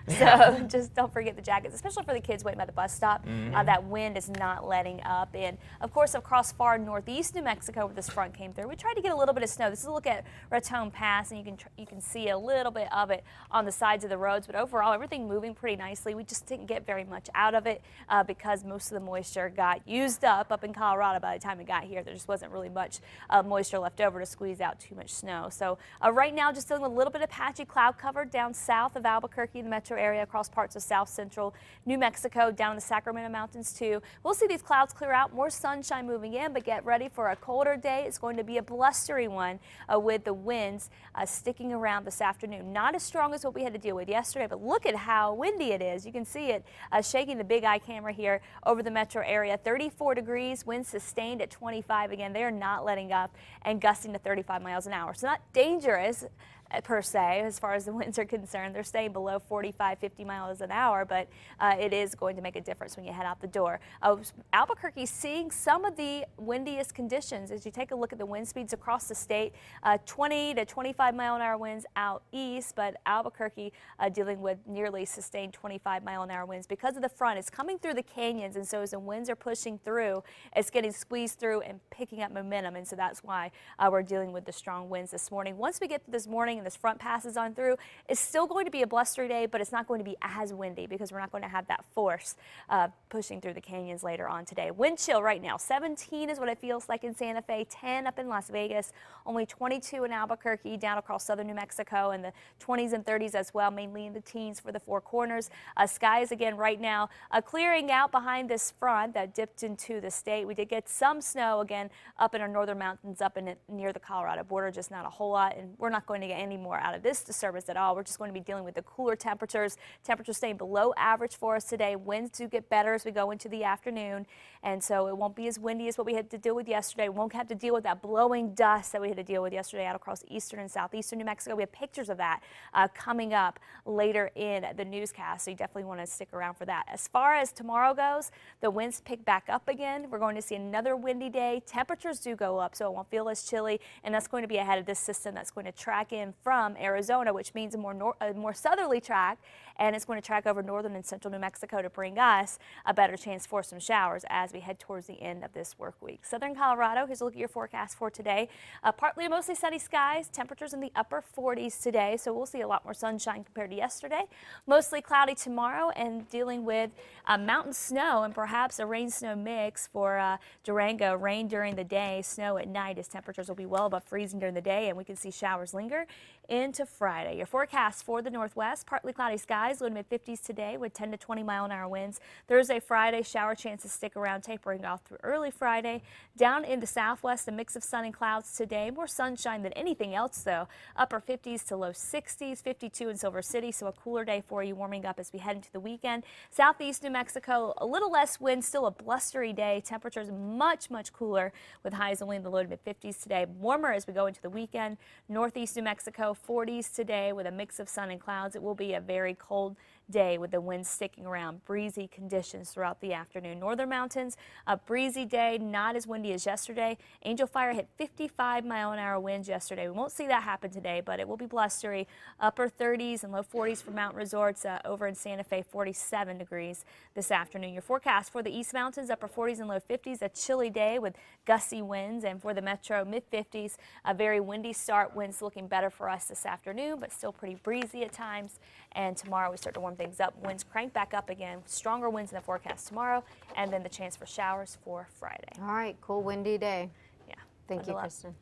So just don't forget the jackets, especially for the kids waiting by the bus stop. That wind is not letting up. And of course, across far northeast New Mexico where this front came through, we tried to get a little bit of snow. This is a look at RATON Pass, and you can see a little bit of it on the sides of the roads. But overall, everything moving pretty nicely. We just didn't get very much out of it because most of the moisture got used up in Colorado by the time it got here. There just wasn't really much moisture left over to squeeze out too much snow. So right now, just dealing with a little bit of patchy cloud cover down south of Albuquerque in the metro area, across parts of south central New Mexico, down in the Sacramento Mountains too. We'll see these clouds clear out, more sunshine moving in, but get ready for a colder day. It's going to be a blustery one with the winds sticking around this afternoon. Not as strong as what we had to deal with yesterday, but look at how windy it is. You can see it shaking the big eye camera here over the metro area. 34 degrees, winds sustained at 25. Again, they are not letting up and gusting to 35 miles an hour. So not dangerous per se, as far as the winds are concerned. They're staying below 45, 50 miles an hour, but it is going to make a difference when you head out the door. Albuquerque seeing some of the windiest conditions as you take a look at the wind speeds across the state. 20 to 25 mile an hour winds out east, but Albuquerque dealing with nearly sustained 25 mile an hour winds because of the front. It's coming through the canyons, and so as the winds are pushing through, it's getting squeezed through and picking up momentum, and so that's why we're dealing with the strong winds this morning. Once we get to this morning and this front passes on through, it's still going to be a blustery day, but it's not going to be as windy because we're not going to have that force pushing through the canyons later on today. Wind chill right now, 17 is what it feels like in Santa Fe, 10 up in Las Vegas, only 22 in Albuquerque, down across southern New Mexico, and the 20s and 30s as well, mainly in the teens for the Four Corners. Skies again right now clearing out behind this front that dipped into the state. We did get some snow again up in our northern mountains, up in near the Colorado border, just not a whole lot, and we're not going to get any more out of this disturbance at all. We're just going to be dealing with the cooler temperatures. Temperatures staying below average for us today. Winds do get better as we go into the afternoon, and so it won't be as windy as what we had to deal with yesterday. We won't have to deal with that blowing dust that we had to deal with yesterday out across eastern and southeastern New Mexico. We have pictures of that coming up later in the newscast, so you definitely want to stick around for that. As far as tomorrow goes, the winds pick back up again. We're going to see another windy day. Temperatures do go up, so it won't feel as chilly, and that's going to be ahead of this system that's going to track in from Arizona, which means a more southerly track, and it's going to track over northern and central New Mexico to bring us a better chance for some showers as we head towards the end of this work week. Southern Colorado, here's a look at your forecast for today. Partly to mostly sunny skies, temperatures in the upper 40s today, so we'll see a lot more sunshine compared to yesterday. Mostly cloudy tomorrow and dealing with mountain snow and perhaps a rain-snow mix for Durango. Rain during the day, snow at night as temperatures will be well above freezing during the day, and we can see showers linger into Friday. Your forecast for the northwest, partly cloudy skies, low to mid 50s today with 10 to 20 mile an hour winds. Thursday, Friday, shower chances stick around, tapering off through early Friday. Down in the southwest, a mix of sun and clouds today. More sunshine than anything else though. Upper 50s to low 60s, 52 in Silver City, so a cooler day for you, warming up as we head into the weekend. Southeast New Mexico, a little less wind, still a blustery day. Temperatures much cooler with highs only in the low to mid 50s today. Warmer as we go into the weekend. Northeast New Mexico, 40s today with a mix of sun and clouds. It will be a very cold day with the winds sticking around. Breezy conditions throughout the afternoon. Northern mountains, a breezy day, not as windy as yesterday. Angel Fire hit 55 mile an hour winds yesterday. We won't see that happen today, but it will be blustery. Upper 30s and low 40s for mountain resorts. Over in Santa Fe, 47 degrees this afternoon. Your forecast for the East Mountains, upper 40s and low 50s, a chilly day with gusty winds, and for the metro, mid 50s, a very windy start. Winds looking better for us this afternoon, but still pretty breezy at times. And tomorrow we start to warm things up. Winds crank back up again. Stronger winds in the forecast tomorrow, and then the chance for showers for Friday. All right, cool windy day. Yeah. Thank you, Kristen.